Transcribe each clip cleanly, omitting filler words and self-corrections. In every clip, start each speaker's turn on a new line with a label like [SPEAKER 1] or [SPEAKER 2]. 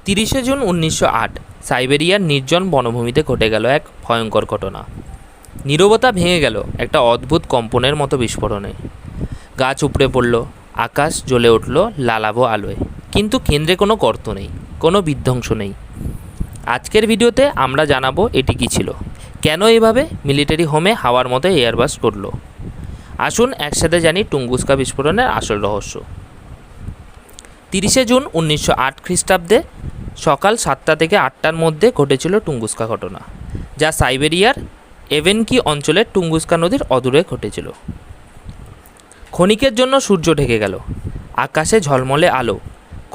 [SPEAKER 1] 30শে June 1908 সাইবেরিয়ার নির্জন বনভূমিতে ঘটে গেল এক ভয়ঙ্কর ঘটনা। নীরবতা ভেঙে গেল একটা অদ্ভুত কম্পনের মতো বিস্ফোরণে। গাছ উপড়ে পড়ল, আকাশ জ্বলে উঠল লালাভো আলোয়, কিন্তু কেন্দ্রে কোনো গর্ত নেই, কোনো বিধ্বংস নেই। আজকের ভিডিওতে আমরা জানাবো এটি কী ছিল, কেন এভাবে মিলিটারি হোমে হাওয়ার মতো এয়ারবাস্ট করলো। আসুন একসাথে জানি টুঙ্গুস্কা বিস্ফোরণের আসল রহস্য। 30শে জুন 1908 খ্রিস্টাব্দে সকাল 7টা থেকে 8টার মধ্যে ঘটেছিল টুঙ্গুস্কা ঘটনা, যা সাইবেরিয়ার এভেনকি অঞ্চলের টুঙ্গুস্কা নদীর অদূরে ঘটেছিল। ক্ষণিকের জন্য সূর্য ঢেকে গেল, আকাশে ঝলমলে আলো,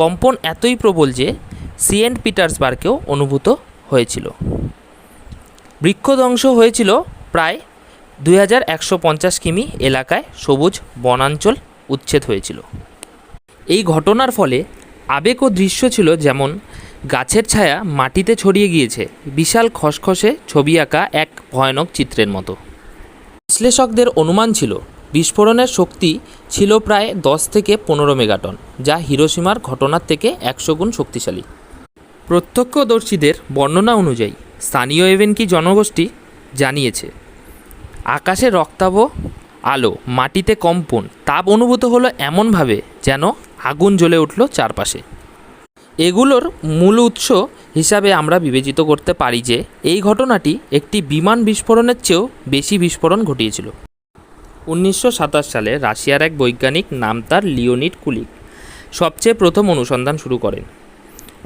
[SPEAKER 1] কম্পন এতই প্রবল যে সেন্ট পিটার্সবার্গেও অনুভূত হয়েছিল। বৃক্ষ ধ্বংস হয়েছিল, প্রায় 2150 কিমি এলাকায় সবুজ বনাঞ্চল উচ্ছেদ হয়েছিল। এই ঘটনার ফলে আবেগ ও দৃশ্য ছিল যেমন গাছের ছায়া মাটিতে ছড়িয়ে গিয়েছে, বিশাল খসখসে ছবি আঁকা এক ভয়ানক চিত্রের মতো। বিশ্লেষকদের অনুমান ছিল বিস্ফোরণের শক্তি ছিল প্রায় 10 থেকে 15 মেগাটন, যা হিরোশিমার ঘটনার থেকে 100 গুণ শক্তিশালী। প্রত্যক্ষদর্শীদের বর্ণনা অনুযায়ী স্থানীয় এভেনকি জনগোষ্ঠী জানিয়েছে, আকাশে রক্তাভ আলো, মাটিতে কম্পন, তাপ অনুভূত হলো এমনভাবে যেন আগুন জ্বলে উঠল চারপাশে। এগুলোর মূল উৎস হিসাবে আমরা বিবেচিত করতে পারি যে এই ঘটনাটি একটি বিমান বিস্ফোরণের চেয়েও বেশি বিস্ফোরণ ঘটিয়েছিল। 1927 সালে রাশিয়ার এক বৈজ্ঞানিক, নাম তার লিওনিড কুলিক, সবচেয়ে প্রথম অনুসন্ধান শুরু করেন।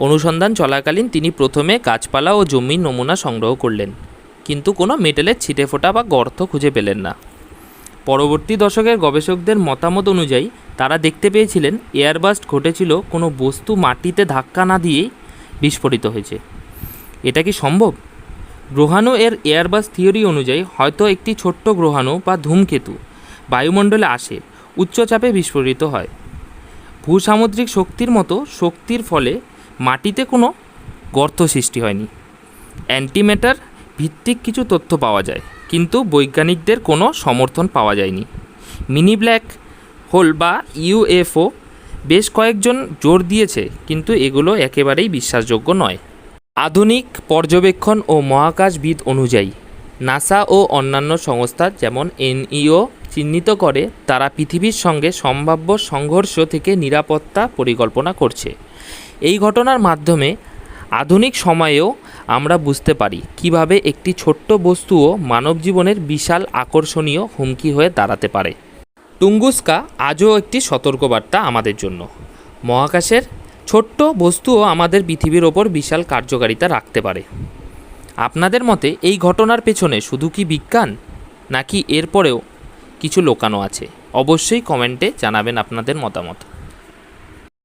[SPEAKER 1] অনুসন্ধান চলাকালীন তিনি প্রথমে গাছপালা ও জমির নমুনা সংগ্রহ করলেন, কিন্তু কোনো মেটালের ছিটে ফোটা বা গর্ত খুঁজে পেলেন না। পরবর্তী দশকের গবেষকদের মতামত অনুযায়ী তারা দেখতে পেয়েছিলেন এয়ারবাস্ট ঘটেছিল কোনো বস্তু মাটিতে ধাক্কা না দিয়েই বিস্ফোরিত হয়েছে। এটা কি সম্ভব? গ্রহাণু এর এয়ারবাস্ট থিওরি অনুযায়ী হয়তো একটি ছোট্ট গ্রহাণু বা ধূমকেতু বায়ুমণ্ডলে আসে, উচ্চচাপে বিস্ফোরিত হয়। ভূসামুদ্রিক শক্তির মতো শক্তির ফলে মাটিতে কোনো গর্ত সৃষ্টি হয়নি। অ্যান্টিম্যাটার ভিত্তিক কিছু তথ্য পাওয়া যায়, কিন্তু বৈজ্ঞানিকদের কোনো সমর্থন পাওয়া যায়নি। মিনি ব্ল্যাক হোল বা ইউএফও বেশ কয়েকজন জোর দিয়েছে, কিন্তু এগুলো একেবারেই বিশ্বাসযোগ্য নয়। আধুনিক পর্যবেক্ষণ ও মহাকাশবিদ অনুযায়ী নাসা ও অন্যান্য সংস্থা যেমন এনইও চিহ্নিত করে তারা পৃথিবীর সঙ্গে সম্ভাব্য সংঘর্ষ থেকে নিরাপত্তা পরিকল্পনা করছে। এই ঘটনার মাধ্যমে আধুনিক সময়েও আমরা বুঝতে পারি কিভাবে একটি ছোট্ট বস্তুও মানব জীবনের বিশাল আকর্ষণীয় হুমকি হয়ে দাঁড়াতে পারে। টুঙ্গুস্কা আজও একটি সতর্কবার্তা আমাদের জন্য। মহাকাশের ছোট্ট বস্তুও আমাদের পৃথিবীর ওপর বিশাল কার্যকারিতা রাখতে পারে। আপনাদের মতে এই ঘটনার পেছনে শুধু কি বিজ্ঞান, নাকি এরপরেও কিছু লুকানো আছে? অবশ্যই কমেন্টে জানাবেন আপনাদের মতামত।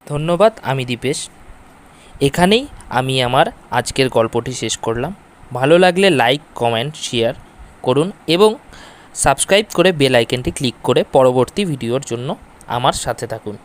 [SPEAKER 1] ধন্যবাদ, আমি দীপেশ। এখানেই আমি আমার আজকের গল্পটি শেষ করলাম। ভালো লাগলে লাইক, কমেন্ট, শেয়ার করুন এবং সাবস্ক্রাইব করে বেল আইকনটি ক্লিক করে পরবর্তী ভিডিওর জন্য আমার সাথে থাকুন।